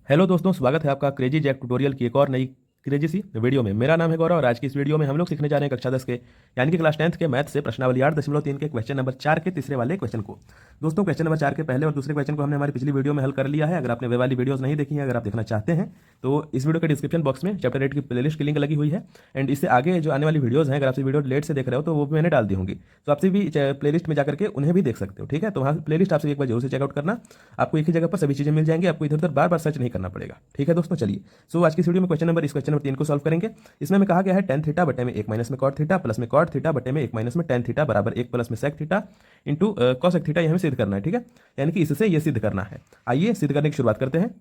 Hello दोस्तों, स्वागत है आपका क्रेजी जैक ट्यूटोरियल की एक और नई क्रेजी सी वीडियो में। मेरा नाम है गौरव और आज की इस वीडियो में हम लोग सीखने जा रहे हैं कक्षा 10 के यानी कि क्लास 10th के मैथ से प्रश्नावली 8.3 के क्वेश्चन नंबर 4 के तीसरे वाले क्वेश्चन को। दोस्तों, क्वेश्चन नंबर 4 के पहले और दूसरे क्वेश्चन को हमने हमारी पिछली वीडियो में हल कर लिया है। अगर आपने वे वाली वीडियोस नहीं देखी हैं, अगर आप देखना चाहते हैं तो इस वीडियो के डिस्क्रिप्शन बॉक्स में चैप्टर 8 की प्लेलिस्ट की लिंक लगी हुई है। एंड इससे आगे जो आने वाली वीडियोस हैं, अगर आपसे वीडियो लेट से देख रहे हो तो वो भी मैंने डाल दी होंगी, तो आपसे भी प्लेलिस्ट में जाकर के उन्हें भी देख सकते हो। ठीक है, तो वहाँ प्लेलिस्ट आपसे एक बार जरूर से चेकआउट करना, आपको एक ही जगह पर सभी चीजें मिल जाएंगी, आपको इधर उधर बार बार सर्च नहीं करना पड़ेगा। ठीक है दोस्तों, चलिए सो आज की वीडियो में क्वेश्चन नंबर 3 को सॉल्व करेंगे। इसमें हमें कहा गया है टेन थीटा बटे में 1 माइनस में कॉट थीटा प्लस में कॉट थीटा बटे में 1 माइनस में टेन थीटा बराबर 1 प्लस में sec theta into cosec theta, ये हमें सिद्ध करना है। ठीक है, यानी कि इससे ये सिद्ध करना है। आइए सिद्ध करने की शुरुआत करते हैं।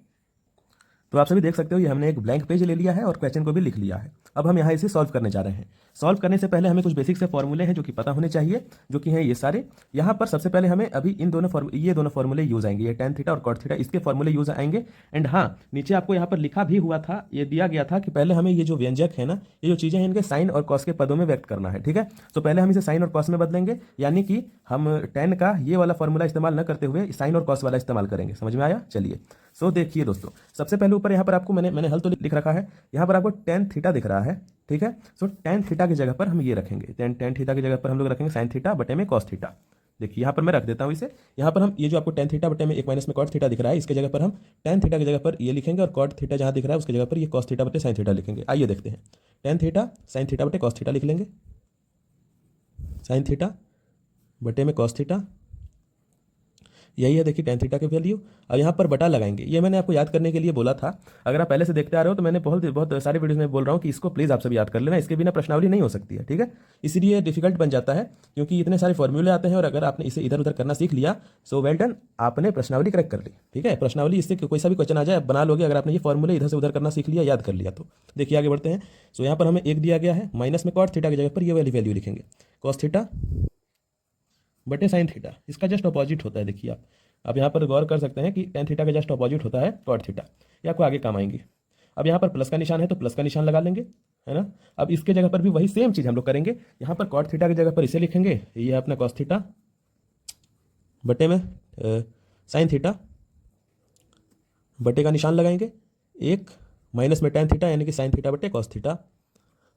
तो आप सभी देख सकते हो ये हमने एक ब्लैंक पेज ले लिया है और क्वेश्चन को भी लिख लिया है। अब हम यहाँ इसे सॉल्व करने जा रहे हैं। सॉल्व करने से पहले हमें कुछ बेसिक से फॉर्मूले हैं जो कि पता होने चाहिए, जो कि हैं ये सारे। यहाँ पर सबसे पहले हमें अभी ये दोनों फॉर्मूले यूज आएंगे, ये टेन थीटा और कॉट थीटा, इसके फॉर्मूले यूज आएंगे। एंड हाँ, नीचे आपको यहाँ पर लिखा भी हुआ था, ये दिया गया था कि पहले हमें ये जो व्यंजक है ना, ये जो चीजें हैं, इनके साइन और कॉस के पदों में व्यक्त करना है। ठीक है, तो पहले हम इसे साइन और कॉस में बदलेंगे, यानी कि हम टेन का ये वाला फॉर्मूला इस्तेमाल न करते हुए साइन और कॉस वाला इस्तेमाल करेंगे। समझ में आया? चलिए सो देखिए दोस्तों, सबसे पहले ऊपर यहाँ पर आपको मैंने हल तो लिख रखा है। यहाँ पर आपको टेन थीटा दिख रहा है। ठीक है, सो टेन थीटा की जगह पर हम ये रखेंगे, टेन थीटा की जगह पर हम लोग रखेंगे साइन थीटा बटे में कॉस थीटा। देखिए यहाँ पर मैं रख देता हूँ इसे। यहाँ पर हम ये जो आपको टेन थीटा बटे में 1 माइनस में कॉट थीटा दिख रहा है, इसके जगह पर हम टेन थीटा की जगह पर ये लिखेंगे और कॉट थीटा जहाँ दिख रहा है उसकी जगह पर ये कॉस थीटा बटे साइन थीटा लिखेंगे। आइए देखते हैं, टेन थीटा साइन थीटा बटे कॉस थीटा लिख लेंगे, साइन थीटा बटे में कॉस थीटा, यही है। देखिए टेन थीटा की वैल्यू। अब यहाँ पर बटा लगाएंगे, ये मैंने आपको याद करने के लिए बोला था। अगर आप पहले से देखते आ रहे हो तो मैंने बहुत बहुत सारे वीडियोस में बोल रहा हूँ कि इसको प्लीज़ आप सभी याद कर लेना, इसके बिना प्रश्नावली नहीं हो सकती है। ठीक है, इसीलिए डिफिकल्ट बन जाता है क्योंकि इतने सारे फॉर्मूले आते हैं और अगर आपने इसे इधर उधर करना सीख लिया सो वेल डन, आपने प्रश्नावली करेक्ट कर ली। ठीक है, प्रश्नावली इससे कोई सा भी क्वेश्चन आ जाए आप बना लोगे, अगर आपने ये फॉर्मूले इधर से उधर करना सीख लिया, याद कर लिया तो। देखिए आगे बढ़ते हैं। सो यहाँ पर हमें एक दिया गया है, माइनस में कॉट थीटा की जगह पर ये वाली वैल्यू लिखेंगे, कॉस थीटा बटे साइन थीटा, इसका जस्ट अपोजिट होता है। देखिए आप यहाँ पर गौर कर सकते हैं कि टेन थीटा का जस्ट अपोजिट होता है कॉट थीटा, ये आपको आगे काम आएंगे। अब यहाँ पर प्लस का निशान है तो प्लस का निशान लगा लेंगे, है ना। अब इसके जगह पर भी वही सेम चीज़ हम लोग करेंगे, यहाँ पर कॉट थीटा की जगह पर इसे लिखेंगे, ये है अपना कॉस थीटा बटे में साइन थीटा, बटे का निशान लगाएंगे, एक माइनस में टेन थीटा यानी कि साइन थीटा बटे कॉस थीटा,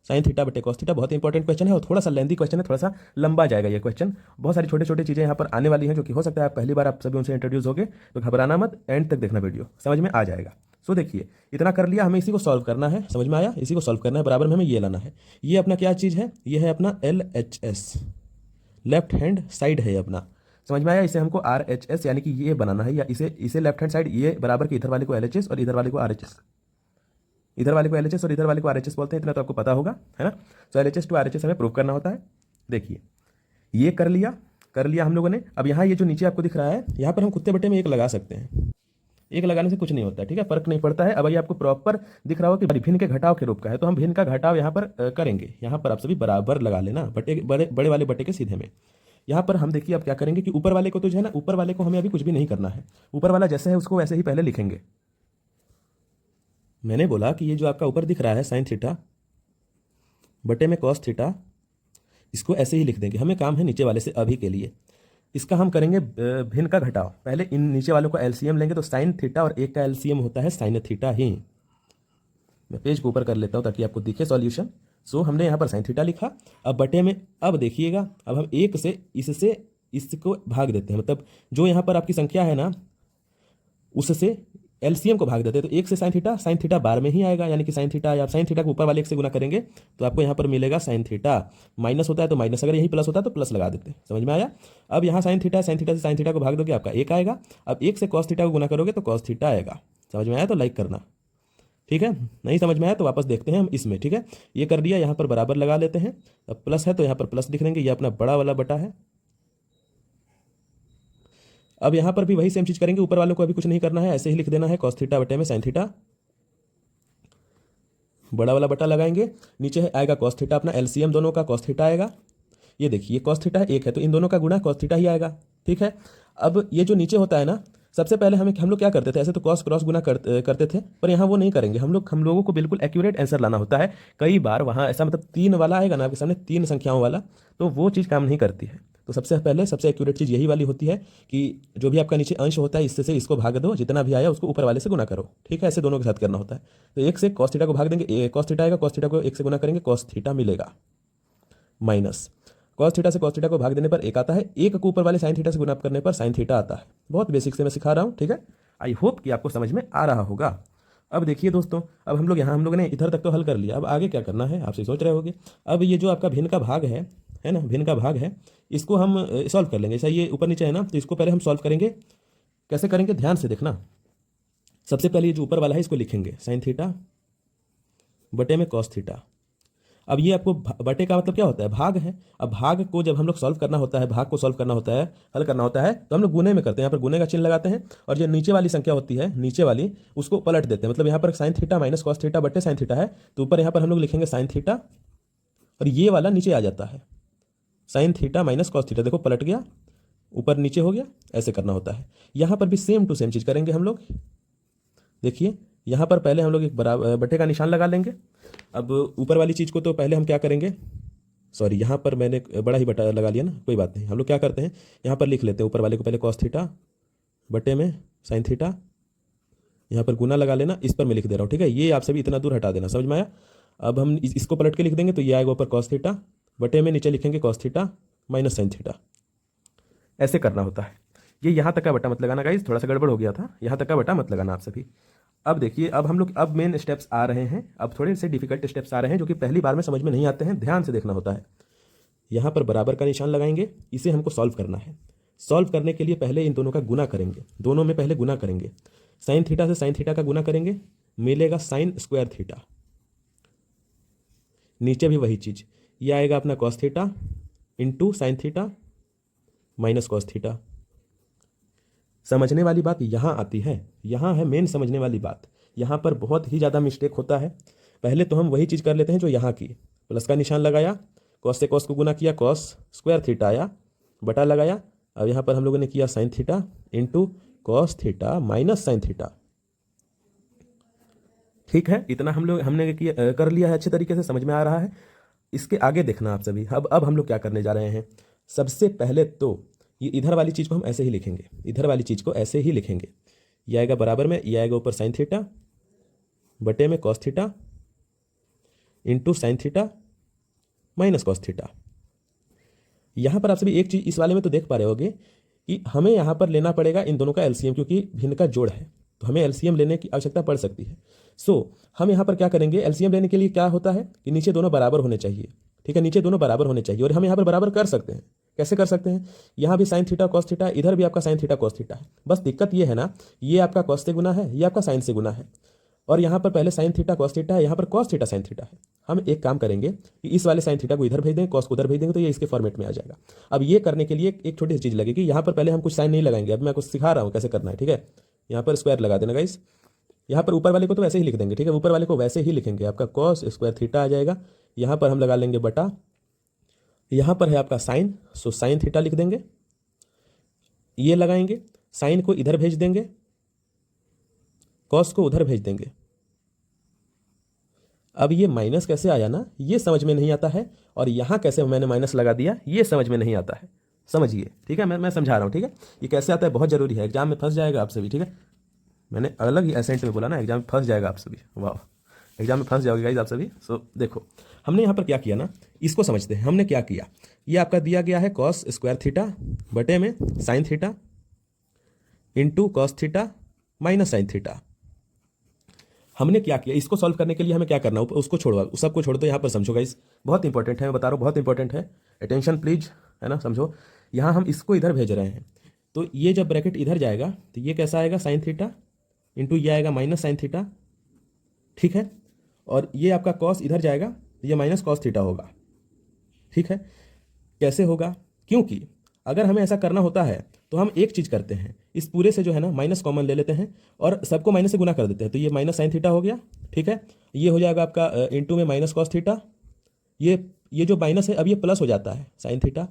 साइन थीटा बटे कॉस थीटा। बहुत इंपॉर्टेंट क्वेश्चन है और थोड़ा सा लेंदी क्वेश्चन है, थोड़ा सा लंबा जाएगा ये क्वेश्चन। बहुत सारी छोटे छोटे चीज़ें यहाँ पर आने वाली हैं जो कि हो सकता है आप पहली बार आप सभी उनसे इंट्रोड्यूस होगे, तो घबराना मत, एंड तक देखना, वीडियो समझ में आ जाएगा। सो देखिए इतना कर लिया, हमें इसी को सॉल्व करना है। समझ में आया? इसी को सॉल्व करना है, बराबर में हमें ये लाना है। ये अपना क्या चीज़ है? ये है अपना LHS, लेफ्ट हैंड साइड है अपना। समझ में आया? इसे हमको RHS यानी कि ये बनाना है, या इसे लेफ्ट हैंड साइड, ये बराबर के इधर वाले को LHS और इधर वाले को RHS, इधर वाले को LHS और इधर वाले को RHS बोलते हैं, इतना तो आपको पता होगा, है ना। तो LHS टू RHS हमें प्रूव करना होता है। देखिए ये कर लिया हम लोगों ने। अब यहाँ ये जो नीचे आपको दिख रहा है, यहाँ पर हम कुत्ते बटे में एक लगा सकते हैं, एक लगाने से कुछ नहीं होता है। ठीक है, फर्क नहीं पड़ता है। अब ये आपको प्रॉपर दिख रहा हो कि भिन्न के घटाव के रूप का है, तो हम भिन्न का घटाव यहाँ पर करेंगे। यहाँ पर आप सभी बराबर लगा लेना, बटे बड़े वाले बटे के सीधे में। यहाँ पर हम देखिए अब क्या करेंगे कि ऊपर वाले को तो जो है ना, ऊपर वाले को हमें अभी कुछ भी नहीं करना है, ऊपर वाला जैसे है उसको वैसे ही पहले लिखेंगे। मैंने बोला कि ये जो आपका ऊपर दिख रहा है साइन थीटा बटे में कॉस थीटा, इसको ऐसे ही लिख देंगे। हमें काम है नीचे वाले से अभी के लिए, इसका हम करेंगे भिन्न का घटाव। पहले इन नीचे वालों को एलसीएम लेंगे, तो साइन थीटा और एक का एलसीएम होता है साइन थीटा ही। मैं पेज को ऊपर कर लेता हूँ ताकि आपको दिखे सॉल्यूशन। सो हमने यहाँ पर साइन थीटा लिखा। अब बटे में, अब देखिएगा, अब हम एक से इसको भाग देते हैं, मतलब जो यहाँ पर आपकी संख्या है ना उससे एलसीएम को भाग देते हैं, तो एक से साइन थीटा बार में ही आएगा, यानी कि साइन थीटा, या साइन थीटा को ऊपर वाले एक से गुना करेंगे तो आपको यहाँ पर मिलेगा साइन थीटा। माइनस होता है तो माइनस, अगर यही प्लस होता है तो प्लस लगा देते हैं। समझ में आया? अब यहाँ साइन थीटा से साइन थीटा को भाग दोगे आपका एक आएगा। अब एक से कॉस थीटा को गुना करोगे तो कॉस थीटा आएगा। समझ में आया? तो लाइक करना। ठीक है, नहीं समझ में आया तो वापस देखते हैं हम इसमें। ठीक है, ये कर दिया, यहाँ पर बराबर लगा लेते हैं। अब प्लस है तो यहाँ पर प्लस लिख देंगे, ये अपना बड़ा वाला बटा है। अब यहाँ पर भी वही सेम चीज करेंगे, ऊपर वालों को अभी कुछ नहीं करना है, ऐसे ही लिख देना है कॉस थीटा बटे में साइन थीटा, बड़ा वाला बटा लगाएंगे। नीचे है आएगा कॉस थीटा, अपना एलसीएम दोनों का कॉस थीटा आएगा। ये देखिए कॉस थीटा एक है तो इन दोनों का गुणा कॉस थीटा ही आएगा। ठीक है, अब ये जो नीचे होता है ना, सबसे पहले हम लोग क्या करते थे, ऐसे तो कॉस क्रॉस गुना करते थे, पर यहाँ वो नहीं करेंगे। हम लोगों को बिल्कुल एक्यूरेट आंसर लाना होता है। कई बार वहाँ ऐसा मतलब तीन वाला आएगा ना आपके सामने, तीन संख्याओं वाला, तो वो चीज़ काम नहीं करती है। तो सबसे पहले सबसे एक्यूरेट चीज़ यही वाली होती है कि जो भी आपका नीचे अंश होता है इससे से इसको भाग दो, जितना भी आया उसको ऊपर वाले से गुना करो। ठीक है, ऐसे दोनों के साथ करना होता है। तो 1 से cos थीटा को भाग देंगे, cos थीटा आएगा, cos थीटा को 1 से गुना करेंगे, cos थीटा मिलेगा, माइनस cos थीटा से cos थीटा को भाग देने पर 1 आता है, 1 को ऊपर वाले sin थीटा से गुना करने पर sin थीटा आता है। बहुत बेसिक से मैं सिखा रहा हूँ। ठीक है, आई होप कि आपको समझ में आ रहा होगा। अब देखिए दोस्तों, अब हम लोगों ने इधर तक तो हल कर लिया, अब आगे क्या करना है आपसे सोच रहे होगे। अब ये जो आपका भिन्न का भाग है ना, भिन्न का भाग है, इसको हम सॉल्व कर लेंगे। ऐसा ये ऊपर नीचे है ना, तो इसको पहले हम सॉल्व करेंगे। कैसे करेंगे, ध्यान से देखना। सबसे पहले ये जो ऊपर वाला है इसको लिखेंगे sin थीटा बटे में cos थीटा। अब ये आपको बटे का मतलब क्या होता है, भाग है। अब भाग को जब हम लोग सॉल्व करना होता है, भाग को सॉल्व करना होता है, हल करना होता है, तो हम लोग गुने में करते हैं। यहाँ पर गुने का चिन्ह लगाते हैं और जो नीचे वाली संख्या होती है, नीचे वाली, उसको पलट देते हैं। मतलब यहाँ पर sin theta minus cos theta बटे sin थीटा है, तो ऊपर यहाँ पर हम लोग लिखेंगे sin थीटा और ये वाला नीचे आ जाता है sin theta minus cos theta. देखो पलट गया, ऊपर नीचे हो गया, ऐसे करना होता है। यहाँ पर भी सेम टू सेम चीज़ करेंगे हम लोग। देखिए यहाँ पर पहले हम लोग एक बराबर बटे का निशान लगा लेंगे। अब ऊपर वाली चीज़ को तो पहले हम क्या करेंगे, सॉरी यहाँ पर मैंने बड़ा ही बटा लगा लिया ना, कोई बात नहीं। हम लोग क्या करते हैं, यहाँ पर लिख लेते हैं ऊपर वाले को पहले cos थीटा बटे में sin थीटा, यहाँ पर गुना लगा लेना, इस पर मैं लिख दे रहा हूँ। ठीक है, ये आप सभी इतना दूर हटा देना, समझ में आया। अब हम इसको पलट के लिख देंगे, तो ये आएगा ऊपर cos थीटा बटे में, नीचे लिखेंगे cos theta minus sin theta. ऐसे करना होता है। ये यहाँ तक का बटा मत लगाना गाइस, थोड़ा सा गड़बड़ हो गया था, यहाँ तक का बटा मत लगाना आप सभी। अब देखिए, अब हम लोग अब मेन स्टेप्स आ रहे हैं, अब थोड़े से डिफिकल्ट स्टेप्स आ रहे हैं जो कि पहली बार में समझ में नहीं आते हैं, ध्यान से देखना होता है। यहाँ पर बराबर का निशान लगाएंगे, इसे हमको सॉल्व करना है। सॉल्व करने के लिए पहले इन दोनों का गुना करेंगे, दोनों में पहले गुना करेंगे। sin थीटा से sin थीटा का गुना करेंगे, मिलेगा sin स्क्वायर थीटा। नीचे भी वही चीज़, ये आएगा अपना cos theta into sin theta minus cos theta. समझने वाली बात यहाँ आती है, यहाँ है मेन समझने वाली बात। यहाँ पर बहुत ही ज़्यादा मिस्टेक होता है। पहले तो हम वही चीज़ कर लेते हैं जो यहाँ की, प्लस का निशान लगाया, cos से cos को गुना किया, cos स्क्वायर थीटा आया, बटा लगाया। अब यहाँ पर हम लोगों ने किया sin theta into cos theta minus sin theta. ठीक है, इतना हमने किया, कर लिया है, अच्छे तरीके से समझ में आ रहा है। इसके आगे देखना आप सभी। अब हम लोग क्या करने जा रहे हैं, सबसे पहले तो ये इधर वाली चीज़ को हम ऐसे ही लिखेंगे, इधर वाली चीज़ को ऐसे ही लिखेंगे। ये आएगा बराबर में, ये आएगा ऊपर sin थीटा बटे में cos theta into sin theta minus cos theta. यहाँ पर आप सभी एक चीज़ इस वाले में तो देख पा रहे होगे कि हमें यहाँ पर लेना पड़ेगा इन दोनों का एलसीएम, क्योंकि भिन्न का जोड़ है, तो हमें एलसीएम लेने की आवश्यकता पड़ सकती है। सो हम यहाँ पर क्या करेंगे, एलसीएम लेने के लिए क्या होता है कि नीचे दोनों बराबर होने चाहिए। ठीक है, नीचे दोनों बराबर होने चाहिए, और हम यहाँ पर बराबर कर सकते हैं। कैसे कर सकते हैं, यहाँ भी sin थीटा cos थीटा, इधर भी आपका sin थीटा cos थीटा है। बस दिक्कत ये है ना, ये आपका cos से गुना है, ये आपका sin से गुना है, और यहाँ पर पहले sin थीटा cos थीटा है, यहाँ पर cos थीटा sin थीटा है। हम एक काम करेंगे कि इस वाले sin थीटा को इधर भेज देंगे, cos को उधर भेज देंगे, तो ये इसके फॉर्मेट में आ जाएगा। अब ये करने के लिए एक छोटी सी चीज़ लगेगी, यहाँ पर पहले हम कुछ साइन नहीं लगाएंगे, अब मैं आपको सिखा रहा हूँ कैसे करना है। ठीक है, यहाँ पर स्क्वायर लगा देना गाइस। यहाँ पर ऊपर वाले को तो वैसे ही लिख देंगे, ठीक है, ऊपर वाले को वैसे ही लिखेंगे, आपका cos स्क्वायर थीटा आ जाएगा। यहाँ पर हम लगा लेंगे बटा, यहाँ पर है आपका साइन, सो साइन थीटा लिख देंगे, ये लगाएंगे, साइन को इधर भेज देंगे, कॉस को उधर भेज देंगे। अब ये माइनस कैसे आया ना, ये समझ में नहीं आता है, और यहाँ कैसे मैंने माइनस लगा दिया, ये समझ में नहीं आता है। समझिए, ठीक है, मैं समझा रहा हूँ। ठीक है, ये कैसे आता है बहुत जरूरी है, एग्जाम में फंस जाएगा आप सभी। ठीक है, मैंने अलग ही एसेंट में बोला ना, एग्जाम में फंस जाएगा आप सभी। वाह, एग्जाम में फंस जाओगे गाइस आप सभी। सो देखो, हमने यहाँ पर क्या किया ना, इसको समझते हैं। हमने क्या किया, ये आपका दिया गया है cos स्क्वायर थीटा बटे में sin theta into cos theta minus sin theta. हमने क्या किया, इसको सॉल्व करने के लिए हमें क्या करना, उसको छोड़ो, सबको छोड़ दो, यहाँ पर समझो गाइस, बहुत इंपॉर्टेंट है, मैं बता रहा हूँ, बहुत इंपॉर्टेंट है, अटेंशन प्लीज, है ना, समझो। यहाँ हम इसको इधर भेज रहे हैं, तो ये जब ब्रैकेट इधर जाएगा तो ये कैसा आएगा, sin थीटा इंटू ये आएगा माइनस sin थीटा। ठीक है, और ये आपका cos इधर जाएगा तो ये माइनस cos थीटा होगा। ठीक है, कैसे होगा, क्योंकि अगर हमें ऐसा करना होता है तो हम एक चीज़ करते हैं, इस पूरे से जो है ना माइनस कॉमन ले लेते हैं और सबको माइनस से गुना कर देते हैं, तो ये माइनस sin थीटा हो गया। ठीक है, ये हो जाएगा आपका इंटू में माइनस cos थीटा, ये जो माइनस है अब ये प्लस हो जाता है sin थीटा।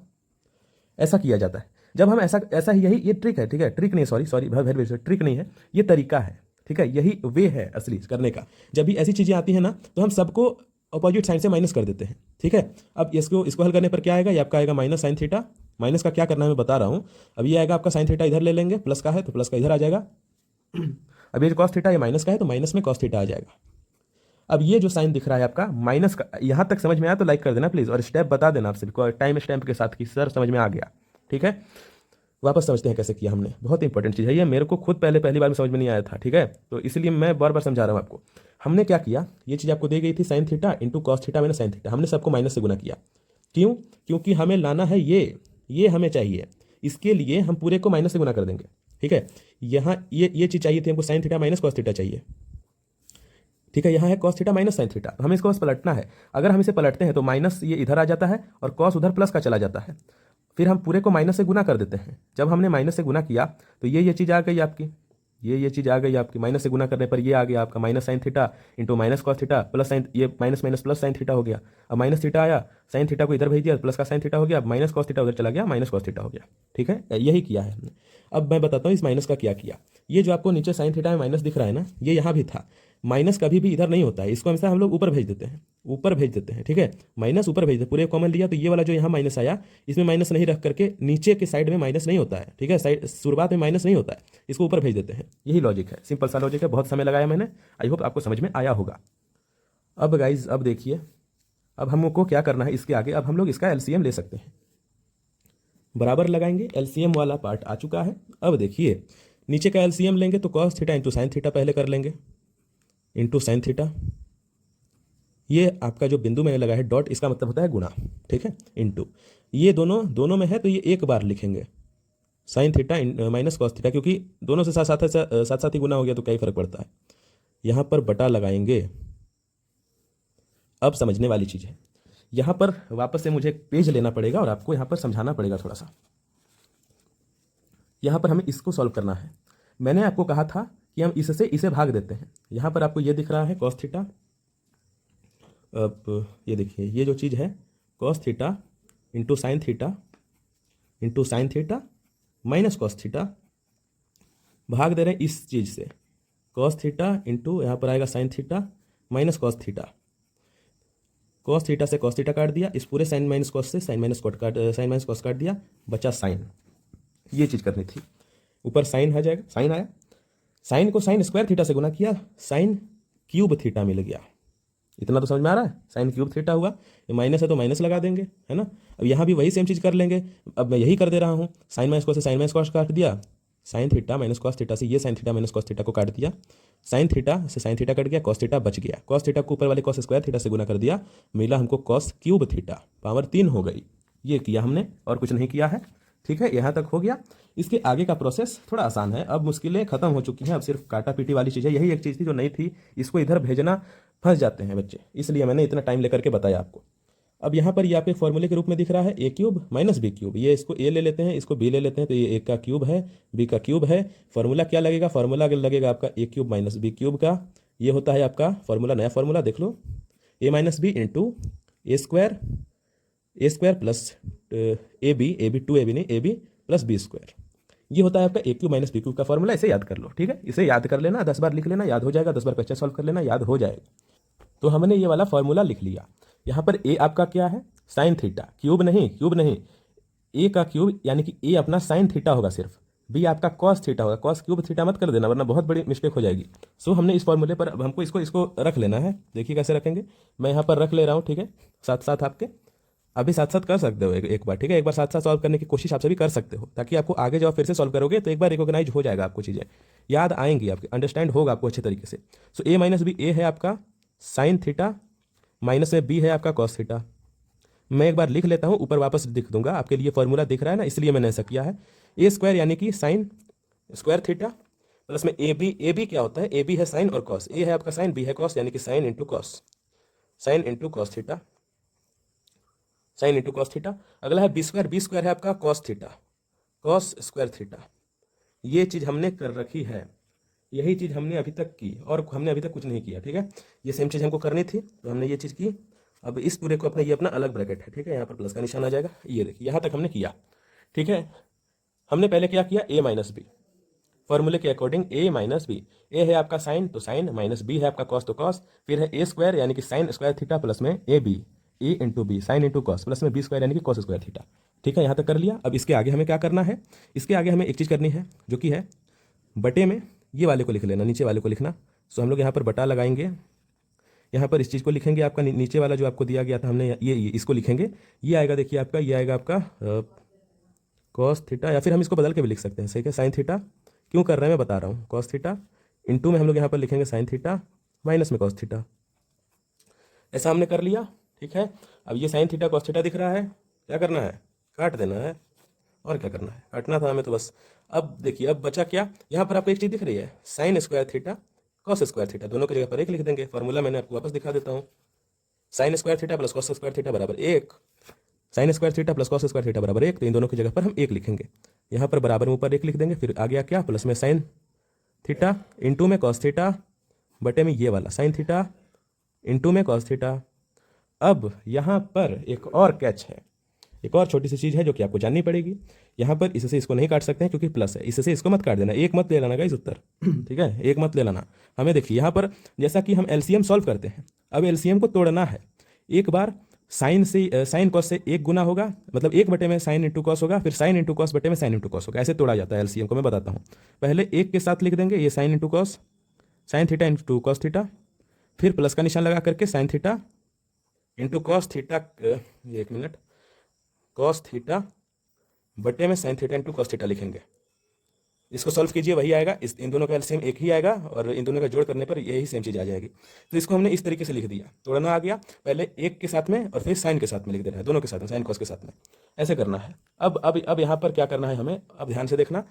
ऐसा किया जाता है जब हम ऐसा ही, यही ये ट्रिक है। ठीक है, ट्रिक नहीं, सॉरी ट्रिक नहीं है, ये तरीका है। ठीक है, यही वे है असली करने का। जब भी ऐसी चीज़ें आती हैं ना, तो हम सबको अपोजिट साइन से माइनस कर देते हैं। ठीक है, अब इसको हल करने पर क्या आएगा, ये आपका आएगा माइनस sin थीटा माइनस का क्या करना है मैं बता रहा हूँ। अब ये आएगा आपका साइन थीटा, इधर ले लेंगे, प्लस का है तो प्लस का इधर आ जाएगा। अब ये जो कॉस थीटा ये माइनस का है तो माइनस में कॉस थीटा आ जाएगा। अब ये जो साइन दिख रहा है आपका माइनस का, यहाँ तक समझ में आया तो लाइक कर देना प्लीज़, और स्टेप बता देना आप सभी टाइम स्टैम्प के साथ कि सर समझ में आ गया। ठीक है, वापस समझते हैं कैसे किया हमने। बहुत इंपॉर्टेंट चीज़ है ये, मेरे को खुद पहली बार में समझ में नहीं आया था। ठीक है, तो इसलिए मैं बार बार समझा रहा हूँ आपको। हमने क्या किया, ये चीज़ आपको दी गई थी sign theta into cos theta minus sine theta, हमने सबको माइनस से गुना किया। क्यों? क्योंकि हमें लाना है ये हमें चाहिए, इसके लिए हम पूरे को माइनस से गुना कर देंगे। ठीक है, यहाँ ये चीज़ चाहिए थी हमको, sine theta minus cos theta चाहिए। ठीक है, यहाँ है cos theta minus sine theta, हमें इसको बस पलटना है। अगर हम इसे पलटते हैं तो माइनस ये इधर आ जाता है और कॉस उधर प्लस का चला जाता है। फिर हम पूरे को माइनस से गुना कर देते हैं। जब हमने माइनस से गुना किया तो ये चीज़ आ गई आपकी, ये चीज़ आ गई आपकी। माइनस से गुना करने पर ये आ गया आपका minus sine theta into minus cos theta plus sine, ये minus minus plus sine theta हो गया। अब माइनस थीटा आया, साइन थीटा को इधर भेज दिया, प्लस का साइन थीटा हो गया। अब माइनस कॉस थीटा उधर चला गया, माइनस कॉस थीटा हो गया। ठीक है, यही किया है हमने। अब मैं बताता हूँ इस माइनस का क्या किया। ये जो आपको नीचे साइन थीटा में माइनस दिख रहा है ना, ये यहाँ भी था। माइनस कभी भी इधर नहीं होता है, इसको हमेशा हम लोग ऊपर भेज देते हैं, ऊपर भेज देते हैं। ठीक है, माइनस ऊपर भेज देते, पूरे कॉमन लिया तो ये वाला जो यहाँ माइनस आया, इसमें माइनस नहीं रख करके नीचे के साइड में माइनस नहीं होता है। ठीक है, साइड शुरुआत में माइनस नहीं होता है, इसको ऊपर भेज देते हैं। यही लॉजिक है, सिंपल सा लॉजिक है, बहुत समय लगाया मैंने, आई होप आपको समझ में आया होगा। अब गाइज अब देखिए, अब हमको क्या करना है इसके आगे, अब हम लोग इसका एलसीएम ले सकते हैं, बराबर लगाएंगे, एलसीएम वाला पार्ट आ चुका है। अब देखिए नीचे का एलसीएम लेंगे तो cos theta into sine theta पहले कर लेंगे, इंटू साइन थीटा, ये आपका जो बिंदु मैंने लगाया है डॉट, इसका मतलब होता है गुणा। ठीक है, इंटू ये दोनों में है तो ये एक बार लिखेंगे sine theta minus cos theta, क्योंकि दोनों से साथ साथ ही गुना हो गया तो क्या ही फर्क पड़ता है। यहाँ पर बटा लगाएंगे। अब समझने वाली चीज़ है, यहाँ पर वापस से मुझे एक पेज लेना पड़ेगा और आपको यहाँ पर समझाना पड़ेगा थोड़ा सा। यहाँ पर हमें इसको सॉल्व करना है। मैंने आपको कहा था कि हम इससे इसे भाग देते हैं। यहाँ पर आपको ये दिख रहा है कॉस थीटा, अब ये देखिए ये जो चीज़ है cos theta into sine theta minus cos theta, भाग दे रहे हैं इस चीज़ से, कॉस थीटा इंटू यहाँ पर आएगा sine theta minus cos theta. Cos theta से कॉस थीटा काट दिया, इस पूरे साइन माइनस कॉस से साइन माइनस कॉस काट दिया, बचा साइन। ये चीज़ करनी थी, ऊपर साइन आ जाएगा, साइन आया, साइन को साइन स्क्वायर थीटा से गुना किया, साइन क्यूब थीटा मिल गया। इतना तो समझ में आ रहा है, साइन क्यूब थीटा हुआ, ये माइनस है तो माइनस लगा देंगे, है ना। अब यहाँ भी वही सेम चीज़ कर लेंगे। अब मैं यही कर दे रहा हूँ, साइन माइनस कॉस से साइन माइनस कॉस काट दिया, sine theta minus cos theta से ये sine theta minus cos theta को काट दिया, साइन थीटा से साइन थीटा कट गया, कॉस थीटा बच गया, कॉस थीटा को ऊपर वाले कॉस स्क्वायर थीटा से गुना कर दिया, मिला हमको कॉस क्यूब थीटा, पावर 3 हो गई। ये किया हमने और कुछ नहीं किया है। ठीक है, यहाँ तक हो गया। इसके आगे का प्रोसेस थोड़ा आसान है, अब मुश्किलें खत्म हो चुकी हैं, अब सिर्फ काटा पीटी वाली चीज़ है। यही एक चीज़ थी जो नहीं थी, इसको इधर भेजना फंस जाते हैं बच्चे, इसलिए मैंने इतना टाइम लेकर के बताया आपको। अब यहाँ पर ये आपके फॉर्मूले के रूप में दिख रहा है ए क्यूब माइनस बी क्यूब, ये इसको ए ले लेते हैं, इसको बी ले लेते हैं, तो ये ए का क्यूब है, बी का क्यूब है। फॉर्मूला क्या लगेगा, फॉर्मूला लगेगा आपका A cube minus B cube का, ये होता है आपका फॉर्मूला, नया फॉर्मूला देख लो, A minus B into A square plus A B two A B नहीं, A B plus B square, ये होता है आपका A cube minus B cube का फॉर्मूला। इसे याद कर लो। ठीक है, इसे याद कर लेना, 10 बार लिख लेना, याद हो जाएगा, 10 बार क्वेश्चन सॉल्व कर लेना, याद हो जाएगा। तो हमने ये वाला फॉर्मूला लिख लिया। यहाँ पर ए आपका क्या है, साइन थीटा, क्यूब नहीं, ए का क्यूब यानी कि ए अपना साइन थीटा होगा सिर्फ, बी आपका कॉस थीटा होगा, कॉस क्यूब थीटा मत कर देना वरना बहुत बड़ी मिस्टेक हो जाएगी। सो हमने इस फॉर्मूले पर अब हमको इसको रख लेना है। देखिए कैसे रखेंगे, मैं यहाँ पर रख ले रहा हूँ। ठीक है, साथ साथ आपके अभी साथ साथ कर सकते हो एक बार। ठीक है, एक बार साथ साथ सॉल्व करने की कोशिश आपसे भी कर सकते हो, ताकि आपको आगे जब फिर से सॉल्व करोगे तो एक बार रिकॉग्नाइज हो जाएगा, आपको चीज़ें याद आएंगी, आपके अंडरस्टैंड होगा आपको अच्छे तरीके से। सो ए माइनस बी, ए है आपका साइन थीटा, माइनस में बी है आपका कॉस थीटा। मैं एक बार लिख लेता हूँ, ऊपर वापस लिख दूंगा, आपके लिए फॉर्मूला दिख रहा है ना, इसलिए मैंने ऐसा किया है। ए स्क्वायर यानी कि साइन स्क्वायर थीटा प्लस में ए बी क्या होता है, ए बी है साइन और कॉस, ए है आपका साइन, बी है कॉस, यानी कि sign into cos, sign into cos theta, sign into cos theta. अगला है बी स्क्वायर है आपका cos theta, cos square theta. ये चीज़ हमने कर रखी है, यही चीज़ हमने अभी तक की, और हमने अभी तक कुछ नहीं किया। ठीक है, ये सेम चीज़ हमको करनी थी तो हमने ये चीज़ की। अब इस पूरे को अपना, ये अपना अलग ब्रैकेट है। ठीक है, यहाँ पर प्लस का निशान आ जाएगा, ये देखिए यहाँ तक हमने किया। ठीक है, हमने पहले क्या किया, ए माइनस बी, फॉर्मूले के अकॉर्डिंग ए माइनस बी, ए है आपका साइन तो साइन, माइनस बी है आपका कॉस तो कॉस, फिर है ए स्क्वायर यानी कि साइन स्क्वायर थीटा प्लस में A into B sine into cos plus में बी स्क्वायर यानी कि कॉस स्क्वायर थीटा। ठीक है, यहाँ तक कर लिया। अब इसके आगे हमें क्या करना है, इसके आगे हमें एक चीज़ करनी है जो कि है बटे में ये वाले को लिख लेना, नीचे वाले को लिखना। सो हम लोग यहाँ पर बटा लगाएंगे, यहाँ पर इस चीज़ को लिखेंगे, आपका नीचे वाला जो आपको दिया गया था हमने ये इसको लिखेंगे। ये आएगा, देखिए आपका ये आएगा आपका कॉस थीटा, या फिर हम इसको बदल के भी लिख सकते हैं, सही है, साइन थीटा। क्यों कर रहे हैं मैं बता रहा हूँ, कॉस थीटा इंटू में हम लोग यहाँ पर लिखेंगे साइन थीटा माइनस में कॉस थीटा। ऐसा हमने कर लिया, ठीक है। अब ये साइन थीटा कॉस थीटा दिख रहा है, क्या करना है, काट देना है, और क्या करना है, काटना था हमें तो बस। अब देखिए अब बचा क्या, यहाँ पर आपको एक चीज़ दिख रही है, sine square theta cos square theta, दोनों की जगह पर एक लिख देंगे। फॉर्मूला मैंने आपको वापस दिखा देता हूँ, sine square theta plus cos square theta बराबर 1, sine square theta plus cos square theta बराबर 1, तो इन दोनों की जगह पर हम 1 लिखेंगे। यहाँ पर बराबर में ऊपर 1 लिख देंगे, फिर आ गया क्या, प्लस में साइन थीटा इंटू में कॉस थीटा बटे में ये वाला साइन थीटा इंटू में कॉस थीटा। अब यहाँ पर एक और कैच है, एक और छोटी सी चीज़ है जो कि आपको जाननी पड़ेगी। यहाँ पर इससे इसको नहीं काट सकते हैं क्योंकि प्लस है, इससे इसको मत काट देना, एक मत ले लेना गाइस उत्तर, ठीक है, एक मत ले लेना। हमें देखिए यहाँ पर जैसा कि हम एलसीएम सॉल्व करते हैं, अब एलसीएम को तोड़ना है। एक बार साइन से साइन कॉस से एक गुना होगा, मतलब एक बटे में साइन इंटू कॉस होगा, फिर साइन इंटू कॉस बटे में साइन इंटू कॉस होगा, ऐसे तोड़ा जाता है एलसीएम को। मैं बताता हूँ, पहले एक के साथ लिख देंगे ये sign into cos, sign theta into cos theta, फिर प्लस का निशान लगा करके sign theta into cos theta, ये एक मिनट, कॉस थीटा बटे में sign theta into cos theta लिखेंगे। इसको सॉल्व कीजिए, वही आएगा, इन दोनों का एलसीएम एक ही आएगा और इन दोनों का जोड़ करने पर यही सेम चीज़ आ जाएगी। तो इसको हमने इस तरीके से लिख दिया, तोड़ना आ गया, पहले एक के साथ में और फिर साइन के साथ में लिख देना है, दोनों के साथ में, साइन कॉस के साथ में, ऐसे करना है। अब यहाँ पर क्या करना है हमें, अब ध्यान से देखना,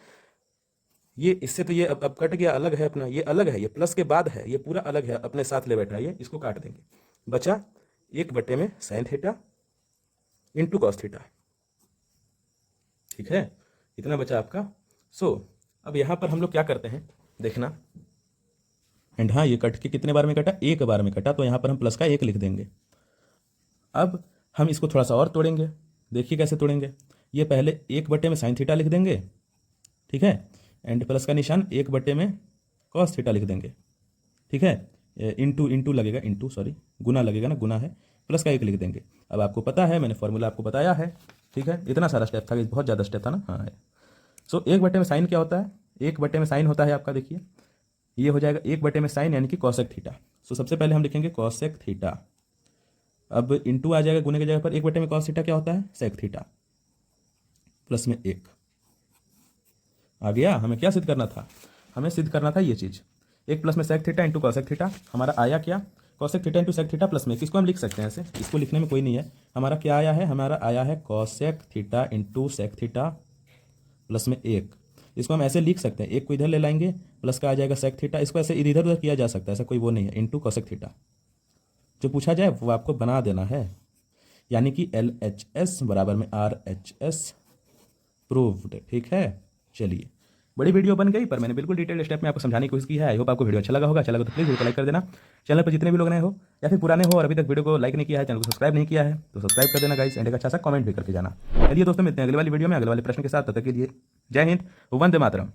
ये इससे तो ये अब कट गया, अलग है अपना, ये अलग है, ये प्लस के बाद है, ये पूरा अलग है, अपने साथ ले बैठा है, ये इसको काट देंगे। बचा एक बटे में sign theta into cos theta, ठीक है, इतना बचा आपका। अब यहाँ पर हम लोग क्या करते हैं देखना, एंड हाँ ये कट के कितने बार में कटा, एक बार में कटा, तो यहाँ पर हम प्लस का 1 लिख देंगे। अब हम इसको थोड़ा सा और तोड़ेंगे, देखिए कैसे तोड़ेंगे। ये पहले एक बटे में साइन थीटा लिख देंगे, ठीक है, एंड प्लस का निशान एक बटे में कॉस थीटा लिख देंगे, ठीक है, इंटू लगेगा, इंटू सॉरी गुना लगेगा ना, गुना है, प्लस का 1 लिख देंगे। अब आपको पता है, मैंने फॉर्मूला आपको बताया है, ठीक है, इतना सारा स्टेप था, बहुत ज़्यादा स्टेप था ना, हाँ है। एक बटे में साइन क्या होता है, एक बटे में साइन होता है आपका, देखिए ये हो जाएगा एक बटे में साइन यानी कि कॉसेक थीटा। सबसे पहले हम लिखेंगे कॉसेक थीटा, अब इंटू आ जाएगा गुने की जगह पर, एक बटे में कॉस थीटा क्या होता है, सेक थीटा, प्लस में 1 आ गया। हमें क्या सिद्ध करना था, हमें सिद्ध करना था ये चीज़, एक प्लस में sec theta into cosec theta, हमारा आया क्या, cosec theta into sec theta plus में, किसको हम लिख सकते हैं ऐसे, इसको लिखने में कोई नहीं है, हमारा क्या आया है, हमारा आया है cosec theta into sec theta plus में 1। इसको हम ऐसे लिख सकते हैं, एक को इधर ले लाएंगे, प्लस का आ जाएगा सेक थीटा, इसको ऐसे इधर उधर किया जा सकता है, ऐसा कोई वो नहीं है, इंटू कॉसेक थीटा, जो पूछा जाए वो आपको बना देना है, यानी कि LHS बराबर में RHS प्रूव्ड, ठीक है। चलिए, बड़ी वीडियो बन गई पर मैंने बिल्कुल डिटेल स्टेप में आपको समझाने की कोशिश की है। आई होप आपको वीडियो अच्छा लगा होगा, अच्छा लगा तो प्लीज़ वीडियो को लाइक कर देना। चैनल पर जितने भी लोग नए हो या फिर पुराने हो और अभी तक वीडियो को लाइक नहीं किया है, चैनल को सब्सक्राइब नहीं किया है तो सब्सक्राइब कर देना गाइस, एंड एक अच्छा सा कमेंट भी करके जाना। चलिए दोस्तों, मिलते हैं अगली वाली वीडियो में अगले वाले प्रश्न के साथ, तब तक के लिए जय हिंद, वंदे मातरम।